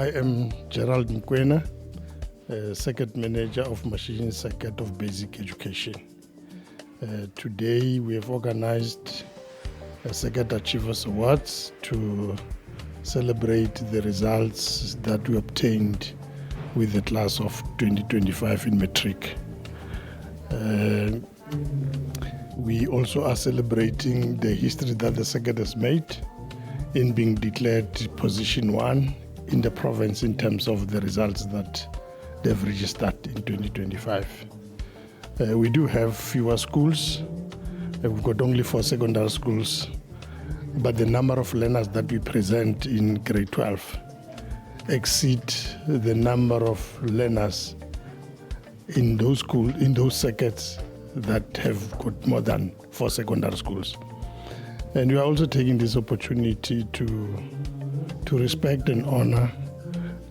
I am Gerald Mkwena, Circuit Manager of Mashishing Circuit of Basic Education. Today we have organized Circuit Achievers Awards to celebrate the results that we obtained with the class of 2025 in Matric. We also are celebrating the history that the circuit has made in being declared position 1 in the province in terms of the results that they've registered in 2025. We do have fewer schools. We've got only 4 secondary schools, but the number of learners that we present in grade 12 exceed the number of learners in those schools, in those circuits that have got more than 4 secondary schools. And we are also taking this opportunity to respect and honor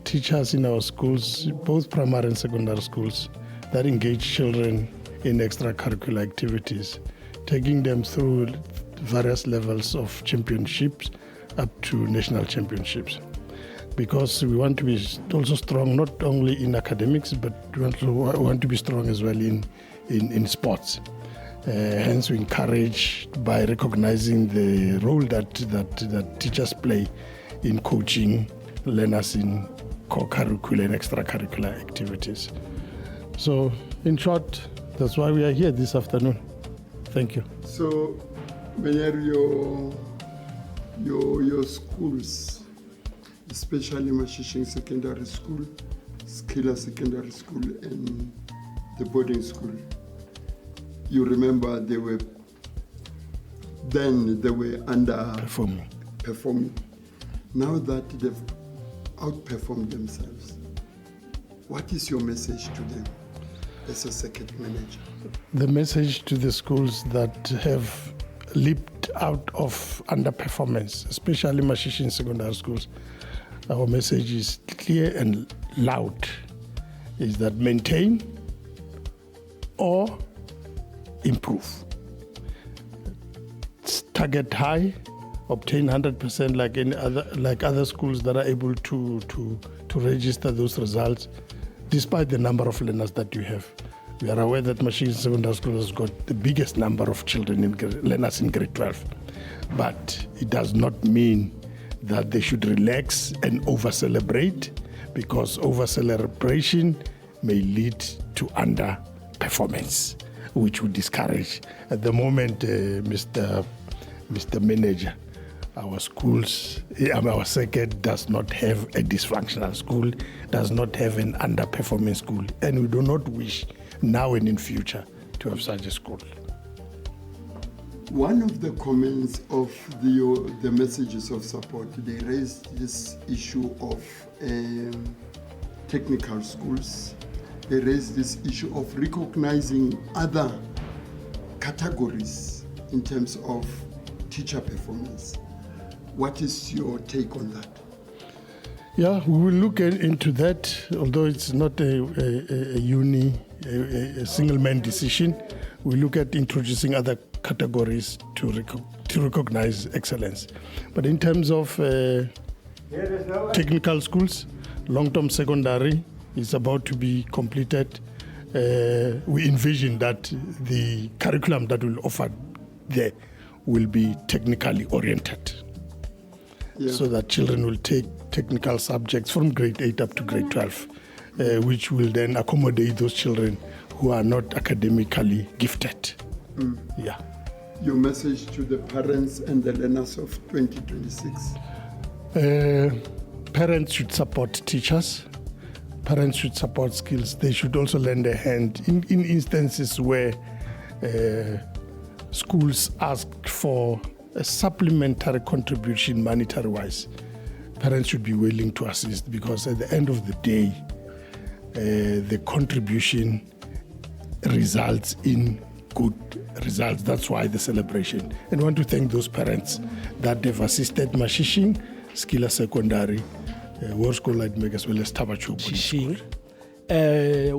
teachers in our schools, both primary and secondary schools, that engage children in extracurricular activities, taking them through various levels of championships up to national championships. Because we want to be also strong, not only in academics, but we want to be strong as well in sports. Hence, we encourage by recognizing the role that teachers play in coaching learners in co-curricular and extracurricular activities. So, in short, that's why we are here this afternoon. Thank you. So, Mayor, your schools, especially Mashishing Secondary School, Skila Secondary School, and the boarding school, you remember they were underperforming. Now that they've outperformed themselves, what is your message to them as a circuit manager? The message to the schools that have leaped out of underperformance, especially Mashishing secondary schools, our message is clear and loud, is that maintain or improve. Target high, obtain 100% like other schools that are able to register those results, despite the number of learners that you have. We are aware that Mashishing Secondary School has got the biggest number of learners in grade 12, but it does not mean that they should relax and over-celebrate, because over-celebration may lead to underperformance, which would discourage. At the moment, Mr. Manager, our schools, our circuit does not have a dysfunctional school, does not have an underperforming school, and we do not wish now and in future to have such a school. One of the comments of the messages of support, they raised this issue of technical schools. They raised this issue of recognizing other categories in terms of teacher performance. What is your take on that? Yeah, we will look into that, although it's not a single-man decision. We look at introducing other categories to recognize excellence. But in terms of technical schools, long-term secondary is about to be completed. We envision that the curriculum that will offer there will be technically oriented, so that children will take technical subjects from grade 8 up to grade 12, which will then accommodate those children who are not academically gifted. Yeah. Your message to the parents and the learners of 2026? Parents should support teachers. Parents should support skills. They should also lend a hand in instances where schools ask for a supplementary contribution monetary-wise. Parents should be willing to assist, because at the end of the day, the contribution results in good results. That's why the celebration. And I want to thank those parents that have assisted Mashishing, Skila Secondary, Hoërskool Lydenburg, as well as Mashishing.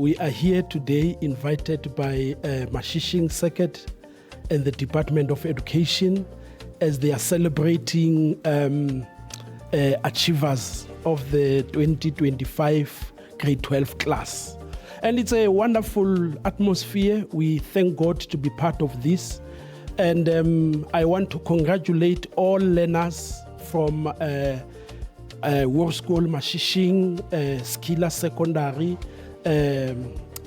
We are here today invited by Mashishing Circuit and the Department of Education as they are celebrating Achievers of the 2025 grade 12 class. And it's a wonderful atmosphere. We thank God to be part of this. And I want to congratulate all learners from Hoërskool Mashishing, Skila Secondary,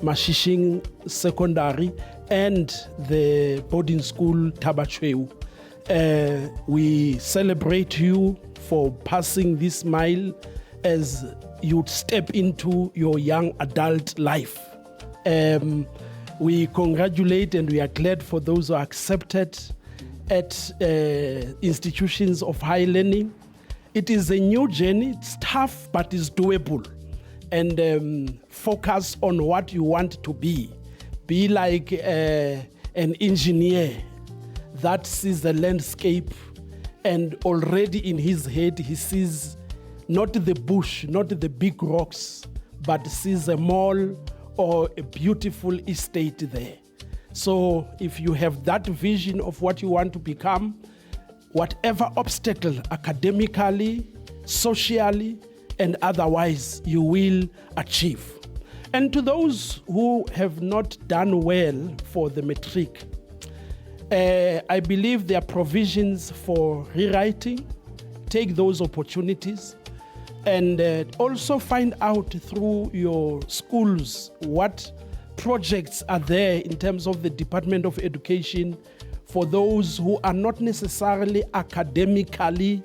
Mashishing Secondary, and the boarding school Tabachweu. We celebrate you for passing this mile as you step into your young adult life. We congratulate and we are glad for those who are accepted at institutions of higher learning. It is a new journey. It's tough, but it's doable. And focus on what you want to be. Be like an engineer that sees the landscape, and already in his head he sees not the bush, not the big rocks, but sees a mall or a beautiful estate there. So if you have that vision of what you want to become, whatever obstacle, academically, socially, and otherwise, you will achieve. And to those who have not done well for the matric, I believe there are provisions for rewriting. Take those opportunities and also find out through your schools what projects are there in terms of the Department of Education for those who are not necessarily academically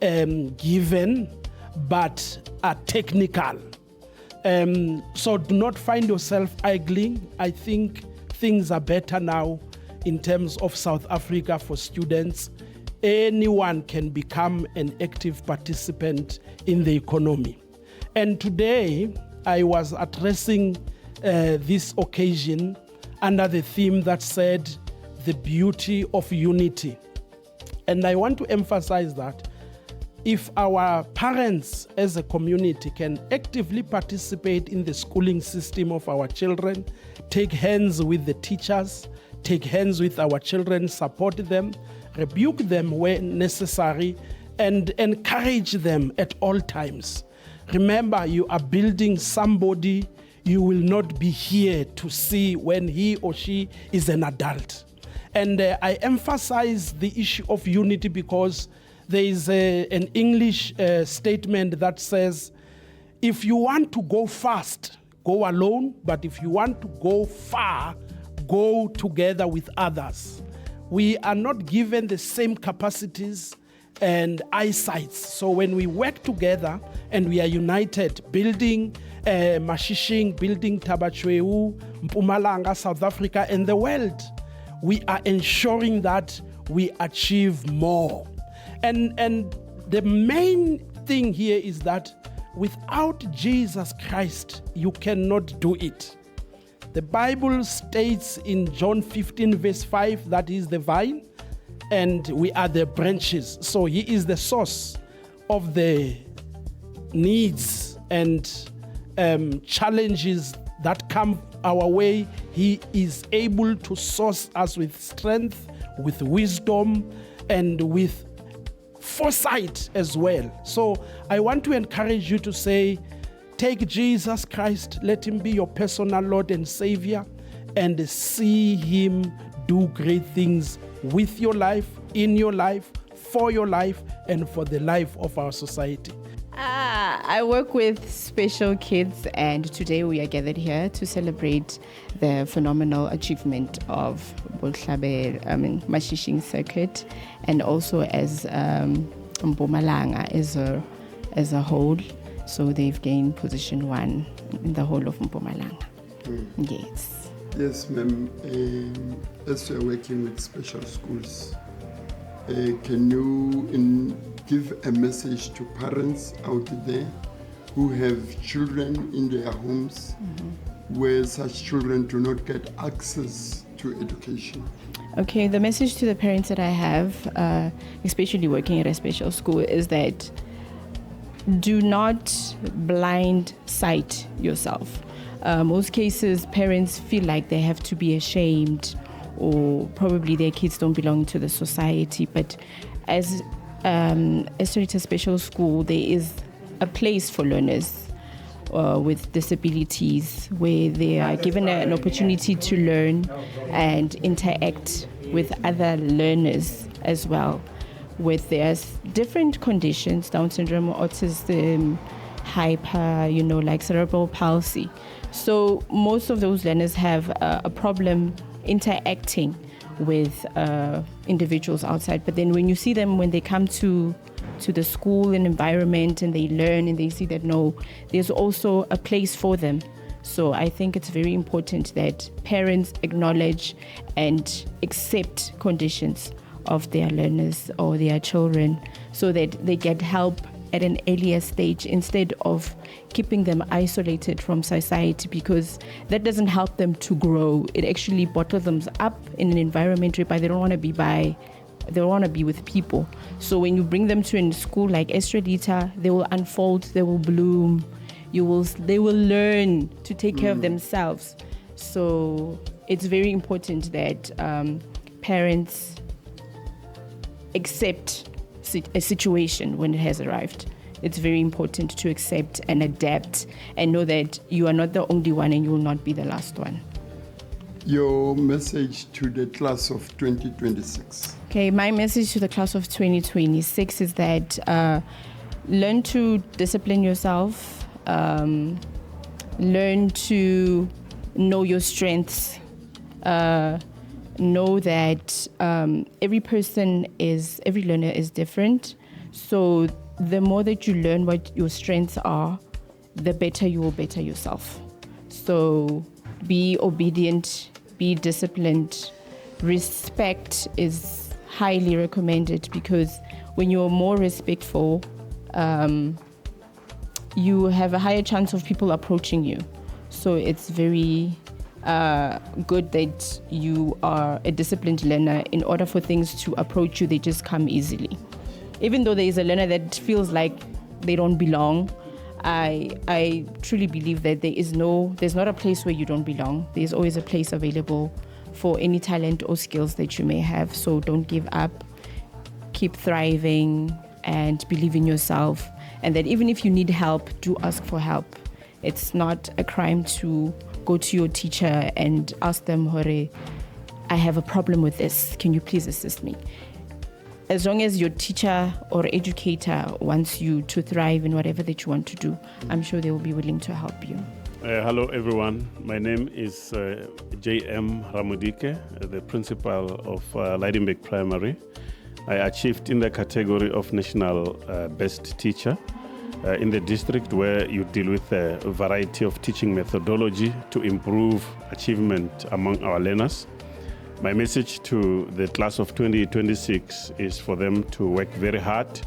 given, but are technical. So do not find yourself idling. I think things are better now in terms of South Africa for students. Anyone can become an active participant in the economy. And today, I was addressing this occasion under the theme that said, the beauty of unity. And I want to emphasize that if our parents as a community can actively participate in the schooling system of our children, take hands with the teachers, take hands with our children, support them, rebuke them when necessary, and encourage them at all times. Remember, you are building somebody you will not be here to see when he or she is an adult. And I emphasize the issue of unity because there is an English statement that says, if you want to go fast, go alone, but if you want to go far, go together with others. We are not given the same capacities and eyesights. So when we work together and we are united, building Mashishing, building Tabachweu, Mpumalanga, South Africa, and the world, we are ensuring that we achieve more. And the main thing here is that without Jesus Christ, you cannot do it. The Bible states in John 15 verse 5 that he is the vine and we are the branches. So he is the source of the needs and challenges that come our way. He is able to source us with strength, with wisdom, and with foresight as well. So I want to encourage you to say, take Jesus Christ, let him be your personal Lord and Savior, and see him do great things with your life, in your life, for your life, and for the life of our society. I work with special kids, and today we are gathered here to celebrate the phenomenal achievement of Mashishing Circuit, and also as Mpumalanga as a whole. So they've gained position 1 in the whole of Mpumalanga. Yes. Yes, ma'am. As you're working with special schools, can you give a message to parents out there who have children in their homes where such children do not get access to education? Okay, the message to the parents that I have, especially working at a special school, is that do not blind sight yourself. Most cases, parents feel like they have to be ashamed, or probably their kids don't belong to the society. But as a special school, there is a place for learners with disabilities, where they are given an opportunity to learn and interact with other learners as well, with their different conditions, Down syndrome, autism, hyper, like cerebral palsy. So most of those learners have a problem interacting with individuals outside. But then when you see them, when they come to the school and environment and they learn and they see that, no, there's also a place for them. So I think it's very important that parents acknowledge and accept conditions of their learners or their children so that they get help at an earlier stage instead of keeping them isolated from society, because that doesn't help them to grow. It actually bottles them up in an environment whereby they don't want to be they want to be with people. So when you bring them to a school like Estrelita, they will unfold, they will bloom, they will learn to take care of themselves. So it's very important that parents accept a situation when it has arrived. It's very important to accept and adapt and know that you are not the only one and you will not be the last one. Your message to the class of 2026. Okay, my message to the class of 2026 is that learn to discipline yourself, learn to know your strengths, know that every learner is different. So the more that you learn what your strengths are, the better you will better yourself. So be obedient, be disciplined. Respect is highly recommended, because when you're more respectful, you have a higher chance of people approaching you. So it's very good that you are a disciplined learner. In order for things to approach you, they just come easily. Even though there is a learner that feels like they don't belong, I truly believe that there's not a place where you don't belong. There's always a place available for any talent or skills that you may have. So don't give up, keep thriving and believe in yourself. And that even if you need help, do ask for help. It's not a crime to go to your teacher and ask them, Hore, I have a problem with this. Can you please assist me? As long as your teacher or educator wants you to thrive in whatever that you want to do, I'm sure they will be willing to help you. Hello, everyone. My name is J.M. Ramudike, the principal of Lydenburg Primary. I achieved in the category of National Best Teacher in the district, where you deal with a variety of teaching methodology to improve achievement among our learners. My message to the class of 2026 is for them to work very hard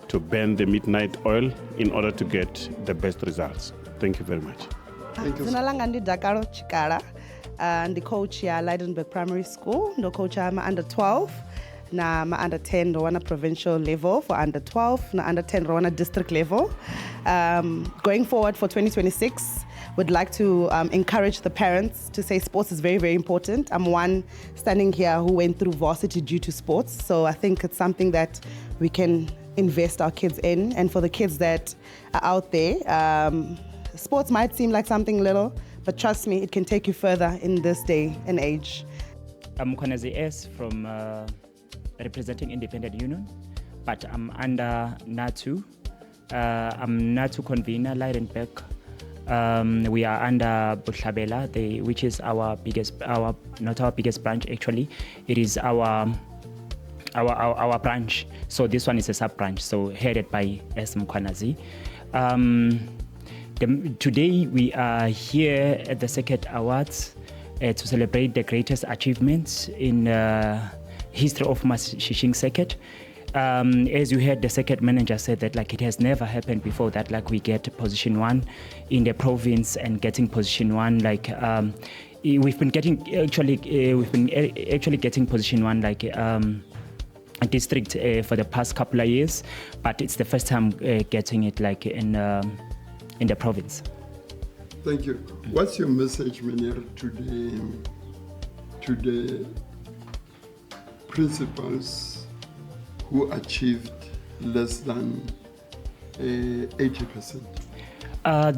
to burn the midnight oil in order to get the best results. Thank you very much. Thank you. Ndi Dakaro Chikara, ndi coach ya Lydenburg Primary School, ndo coach ma under 12 na ma under 10 ndo wana provincial level for under 12 na under 10 ndo wana district level. Going forward for 2026, would like to encourage the parents to say sports is very, very important. I'm one standing here who went through varsity due to sports, so I think it's something that we can invest our kids in. And for the kids that are out there, sports might seem like something little, but trust me, it can take you further in this day and age. I'm Konazi S from representing Independent Union, but I'm under NATU. I'm NATU convener, Lydenburg. We are under Butlabela, which is not our biggest branch actually. It is our branch. So this one is a sub branch, so headed by S. Mkwanazi. Today we are here at the Circuit Awards to celebrate the greatest achievements in history of Mashishing Circuit. As you heard, the circuit manager said that it has never happened before that we get position 1 in the province, and getting position 1 we've been actually getting position 1 a district for the past couple of years, but it's the first time getting it in the province. Thank you. What's your message, Menir, to the principals who achieved less than 80%?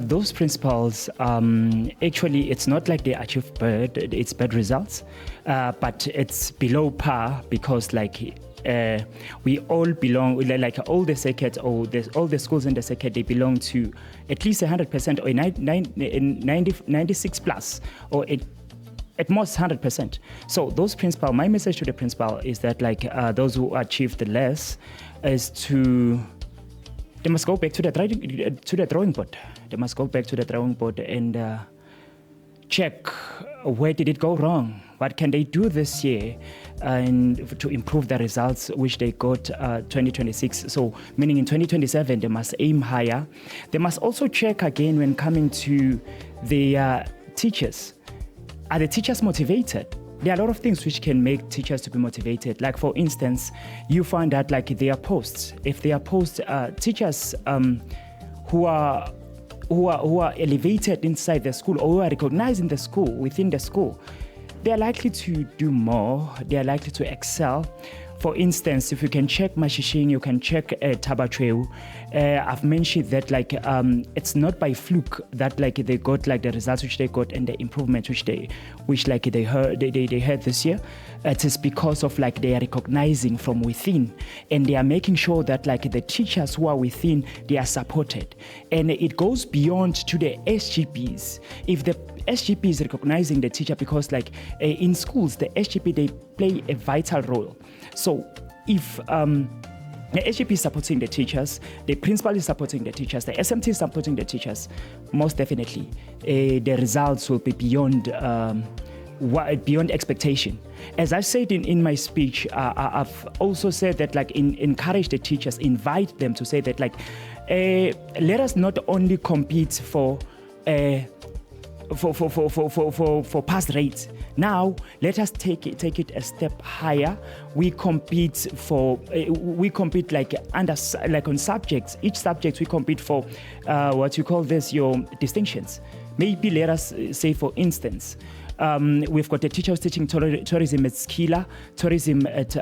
Those principals, actually, it's not like they achieve it's bad results, but it's below par because we all belong, like all the circuits or all the schools in the circuit, they belong to at least 100% or 96 plus, or at most 100%. So those principal, my message to the principal is that those who achieved less is they must go back to the drawing board. They must go back to the drawing board and check where did it go wrong. What can they do this year and to improve the results which they got 2026? So meaning in 2027, they must aim higher. They must also check again when coming to the teachers. Are the teachers motivated? There are a lot of things which can make teachers to be motivated. Like for instance, you find that their posts. If they are posts, teachers who are elevated inside the school or who are recognized in the school, within the school, they are likely to do more. They are likely to excel. For instance, if you can check Mashishing, you can check Tabatweu. I've mentioned that it's not by fluke that they got the results which they got and the improvement which they had this year. It is because of they are recognizing from within, and they are making sure that the teachers who are within, they are supported, and it goes beyond to the SGPs. If the SGP is recognizing the teacher, because in schools the SGP, they play a vital role. So if the SGP is supporting the teachers, the principal is supporting the teachers, the SMT is supporting the teachers, most definitely the results will be beyond expectation. As I said in my speech, I've also said that encourage the teachers, invite them to say that let us not only compete for pass rates. Now let us take it a step higher. We compete on subjects. Each subject we compete for what you call your distinctions. Maybe let us say, for instance, we've got the teacher who's teaching tourism at Skila, tourism at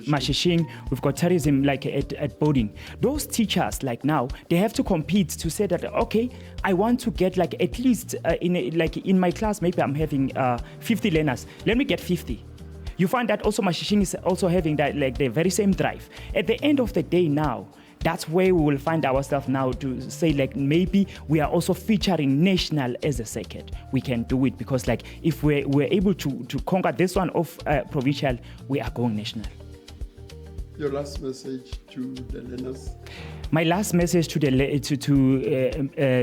Mashishing. We've got tourism at boarding. Those teachers now they have to compete to say that okay, I want to get at least in my class maybe I'm having 50 learners. Let me get 50. You find that also Mashishing is also having that the very same drive. At the end of the day now, that's where we will find ourselves now to say maybe we are also featuring national as a circuit. We can do it because if we're able to conquer this one of provincial, we are going national. Your last message to the learners? My last message to the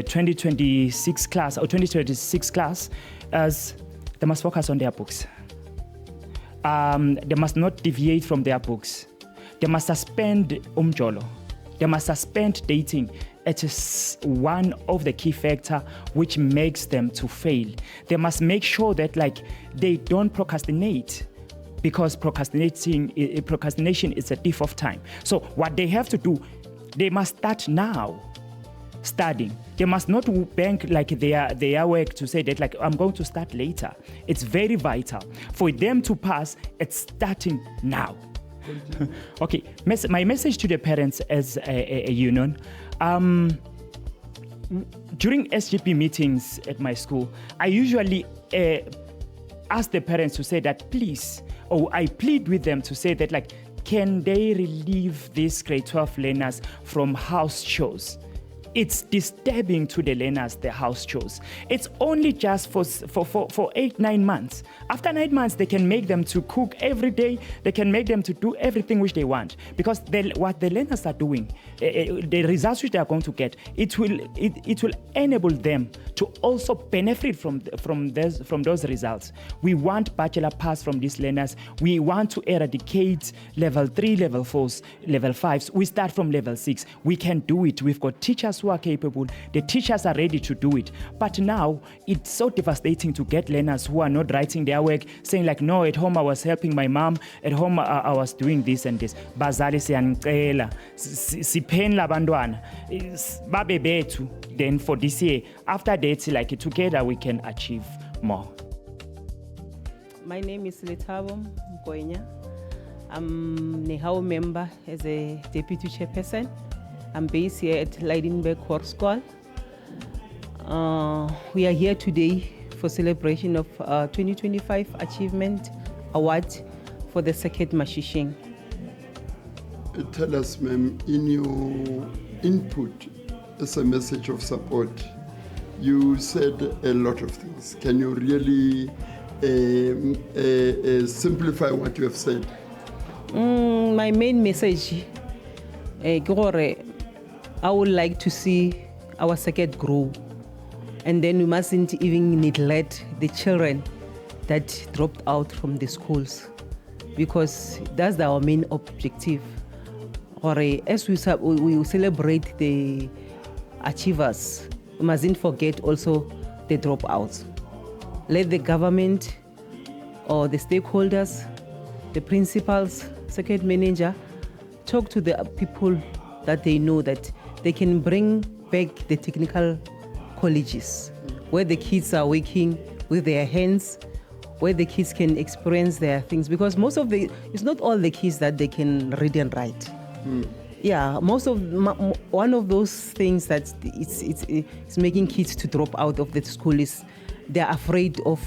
2026 class or 2026 class is they must focus on their books. They must not deviate from their books. They must suspend umjolo. They must suspend dating. It is one of the key factors which makes them to fail. They must make sure that they don't procrastinate, because procrastination is a thief of time. So what they have to do, they must start now studying. They must not bank their work to say that I'm going to start later. It's very vital for them to pass. It's starting now. Okay, my message to the parents as a union. During SGP meetings at my school, I usually ask the parents to say that please, or I plead with them to say that can they relieve these grade 12 learners from house chores? It's disturbing to the learners, the house chores. It's only just for 8-9 months. After 9 months, they can make them to cook every day. They can make them to do everything which they want. Because what the learners are doing, the results which they are going to get, it will enable them to also benefit from those results. We want bachelor pass from these learners. We want to eradicate level 3, level 4s, level 5s. We start from level 6. We can do it. We've got teachers who are capable. The teachers are ready to do it. But now it's so devastating to get learners who are not writing their work, saying no, at home I was helping my mom, at home I was doing this and this. Bazali siyanicela sipheni labantwana babe bethu. Then for this year, after that, together we can achieve more. My name is Letabo Mkoenya. I'm a Nehao member as a deputy chairperson. I'm based here at Lydenburg Hoërskool. We are here today for celebration of 2025 Achievement Award for the second Mashishing. Tell us, ma'am, in your input as a message of support, you said a lot of things. Can you really simplify what you have said? My main message, I would like to see our circuit grow. And then we mustn't even neglect the children that dropped out from the schools, because that's our main objective. Or as we celebrate the achievers, we mustn't forget also the dropouts. Let the government or the stakeholders, the principals, circuit manager, talk to the people that they know that they can bring back the technical colleges where the kids are working with their hands, where the kids can experience their things, because it's not all the kids that they can read and write. Yeah, one of those things that it's making kids to drop out of the school is they're afraid of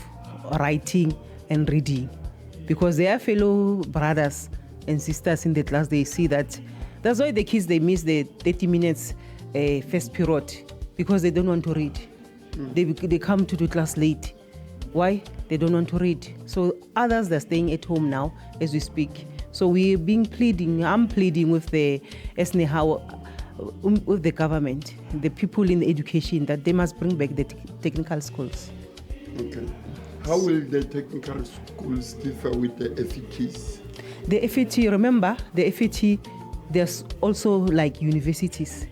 writing and reading, because their fellow brothers and sisters in the class, they see that. That's why the kids, they miss the 30 minutes first period, because they don't want to read. They come to the class late. Why? They don't want to read. So others, they're staying at home now as we speak. So I'm pleading with the with the government, the people in education, that they must bring back the technical schools. Okay. How will the technical schools differ with the FETs? The FET, remember, the FET, there's also like universities.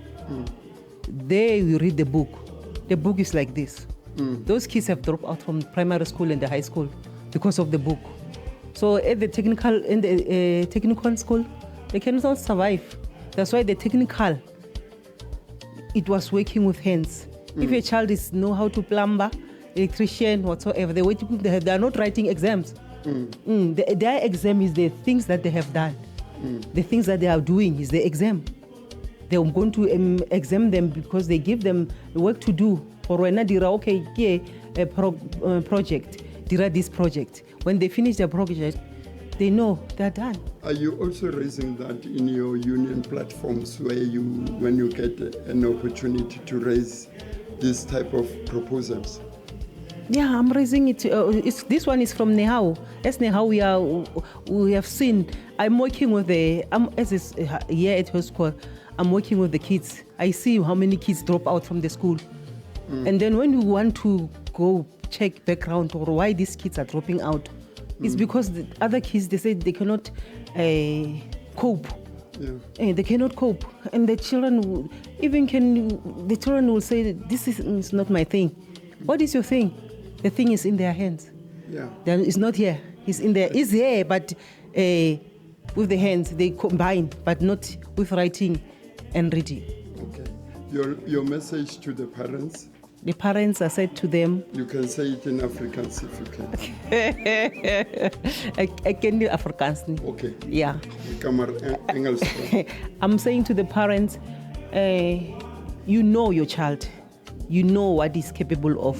There you read the book. The book is like this. Those kids have dropped out from primary school and the high school because of the book. So at the technical school, they cannot survive. That's why the technical, it was working with hands. If a child know how to plumber, electrician, whatsoever, they are not writing exams. Their exam is the things that they have done. The things that they are doing is the exam. They are going to exam them because they give them work to do. For when they a project, this project. When they finish their project, they know they're done. Are you also raising that in your union platforms where when you get an opportunity to raise this type of proposals? Yeah, I'm raising it. This one is from Nehau. As Nehau, we have seen. I'm working with here at Hoërskool. I'm working with the kids. I see how many kids drop out from the school. And then when you want to go check background or why these kids are dropping out, it's because the other kids, they say they cannot cope. Yeah. They cannot cope. And the children will say, this is not my thing. What is your thing? The thing is in their hands. Yeah. Then it's not here. It's in there. It's here, but with the hands they combine, but not with writing and reading. Okay. Your message to the parents? The parents, I said to them. You can say it in Afrikaans if you can. I can do Afrikaans. Okay. Yeah. Engels. I'm saying to the parents, you know your child. You know what he's capable of.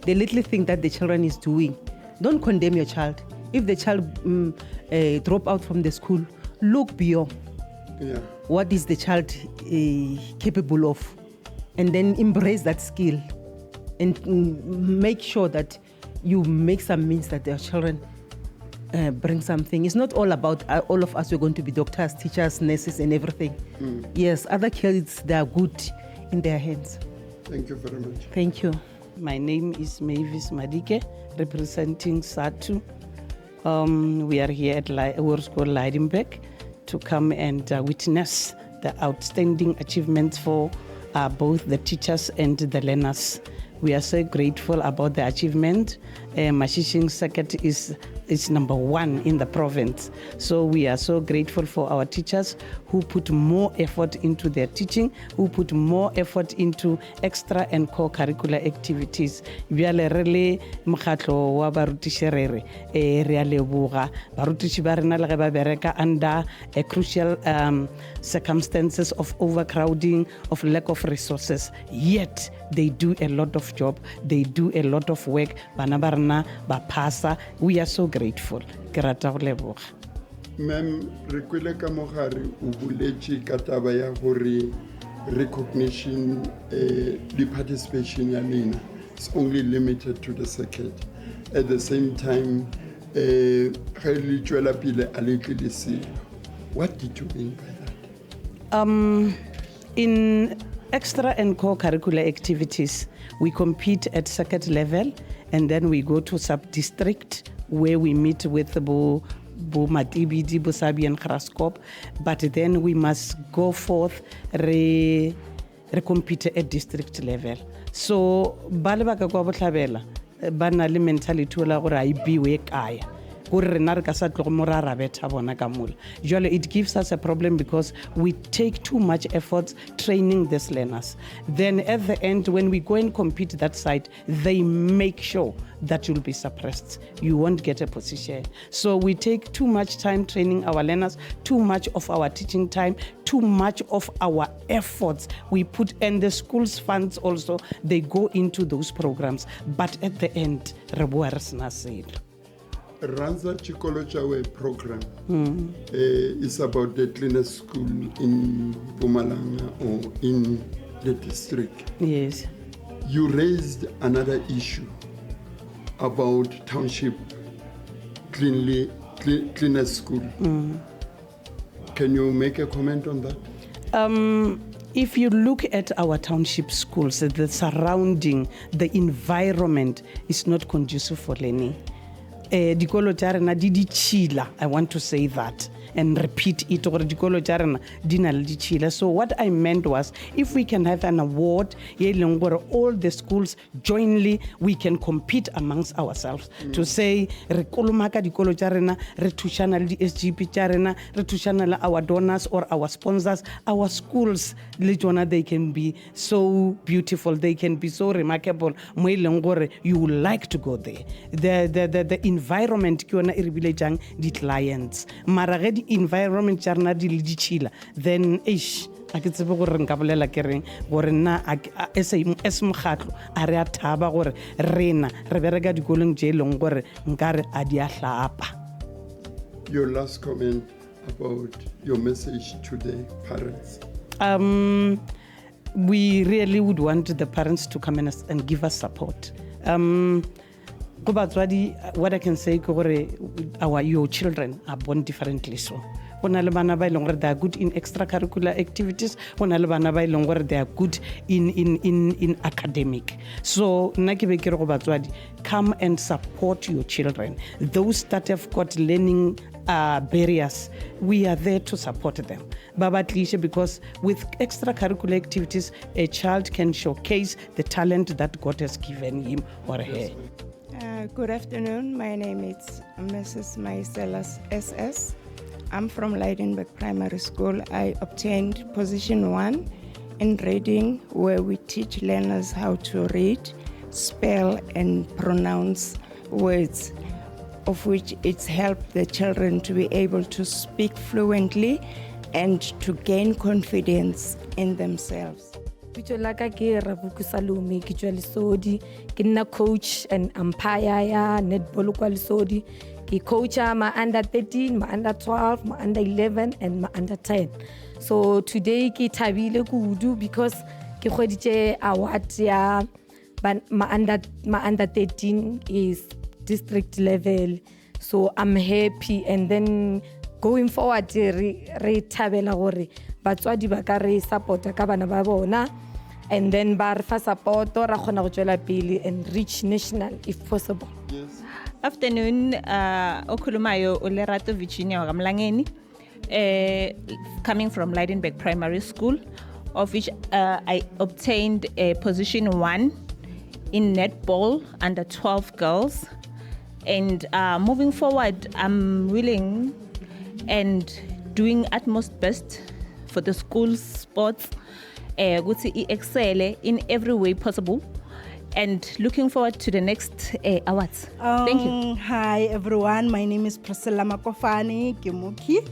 The little thing that the children is doing, don't condemn your child. If the child drop out from the school, look beyond. Yeah. What is the child capable of? And then embrace that skill and make sure that you make some means that their children bring something. It's not all about all of us, we're going to be doctors, teachers, nurses and everything. Yes, other kids, they are good in their hands. Thank you very much. Thank you. My name is Mavis Madike, representing SATU. We are here at Hoërskool Lydenburg to come and witness the outstanding achievements for both the teachers and the learners. We are so grateful about the achievement. Mashishing Circuit is is number 1 in the province. So we are so grateful for our teachers who put more effort into their teaching, who put more effort into extra and co-curricular activities. Bjale re le mokgatlo wa barutiši re a leboga barutiši ba rena le ge ba bereka under crucial circumstances of overcrowding, of lack of resources, yet they do a lot of job, they do a lot of work. Bana ba rena ba pasa. We are so grateful. Ke rata go leboga. Ma'am, re kwele ka mogare o buletše ka taba ya gore recognition the participation ya lena is only limited to the circuit. At the same time, ge le tšwela pele a le tle le selo. What did you mean by that? In extra and co-curricular activities, we compete at circuit level, and then we go to sub-district where we meet with the Bo Matibidi, Bo Sabi and Hoërskool. But then we must go forth, compete at district level. So, balabaka kwa botlhabela, bana le mentality ola gore a ibiwe kaya. It gives us a problem because we take too much effort training these learners. Then at the end, when we go and compete that side, they make sure that you'll be suppressed. You won't get a position. So we take too much time training our learners, too much of our teaching time, too much of our efforts we put, and the school's funds also, they go into those programs. But at the end, Ranza Chikolo Chawe program is about the cleanest school in Mpumalanga or in the district. Yes. You raised another issue about township cleanest school. Can you make a comment on that? If you look at our township schools, the surrounding, the environment is not conducive for learning. Dikolo tša rena di ditšhila, I want to say that and repeat it, gore dikolo tša rena di na le ditšhila. So what I meant was, if we can have an award ye leng gore all the schools jointly we can compete amongst ourselves to say re kolomaka dikolo tša rena, re thušana le di-SGP tša rena, re thušana le our donors or our sponsors. Our schools le tšona, they can be so beautiful, they can be so remarkable, mo e leng gore you would like to go there. The environment ke yona e re biletšang di-clients. Mara ge di-environment tša rena di le ditšhila, then a ke tsebe gore nka bolela ke reng gore nna as mokgatlo a re a thaba gore rena re bereka dikolong tše e leng gore nkare a di a hlapa. Your last comment about your message to the parents. We really would want the parents to come in and give us support. What I can say is your children are born differently. So they are good in extracurricular activities, they are good in academic. So come and support your children. Those that have got learning barriers, we are there to support them. Because with extracurricular activities, a child can showcase the talent that God has given him or her. Good afternoon. My name is Mrs. Maiselas SS. I'm from Lydenburg Primary School. I obtained position 1 in reading, where we teach learners how to read, spell, and pronounce words, of which it's helped the children to be able to speak fluently and to gain confidence in themselves. Pitso la ka ke Ravuku Salome ke tswa Lesodi ke nna coach and umpire ya netball kwa Lesodi ke coacha ma under 13 ma under 12 ma under 11 and ma under 10. So today ke thabile kudu because ke kgweditse award ya ma under 13 is district level. So I'm happy, and then going forward re thabela gore batswadi ba ka re support ka bana ba bona, and then ba re fa support ra khona go tswela pele and reach national if possible. Yes. Afternoon, okhulumayo uLerato Virginia Gamlangeni, coming from Lydenburg Primary School, of which I obtained a position 1 in netball under 12 girls. And moving forward, I'm willing and doing utmost best for the school's sports, ukuthi excel in every way possible, and looking forward to the next awards. Thank you. Hi everyone, my name is Priscilla Makofani Kimuki.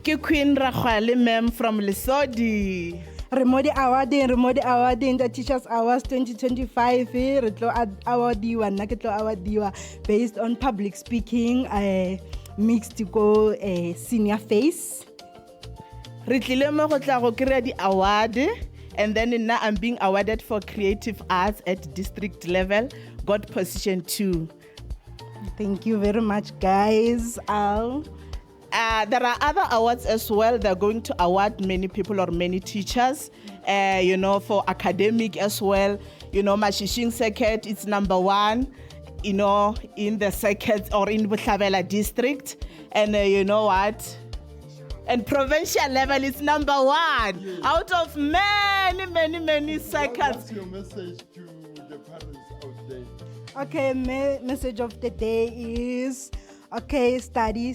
Ke Queen Rakhwale ma'am from Lesodi. Remodi awarding the Teachers Awards 2025. Retlo awardiwa, nna ke tlo awardiwa based on public speaking, mixed go senior face. Re tlile mo go tla go kry di award, and then now I'm being awarded for creative arts at district level, got position 2. Thank you very much, guys. There are other awards as well. They're going to award many people or many teachers, for academic as well. Mashishing Circuit, it's number 1, in the circuit or in Buhlabela district. And you know what? And provincial level is number 1 out of many circuits. What's your message to the parents out there? Okay, message of the day is, okay, study.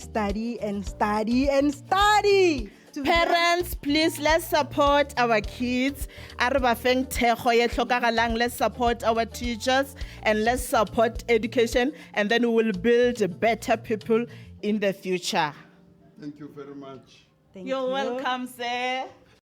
Parents, please, let's support our kids. Let's support our teachers and let's support education, and then we will build better people in the future. Thank you very much. You're welcome, sir.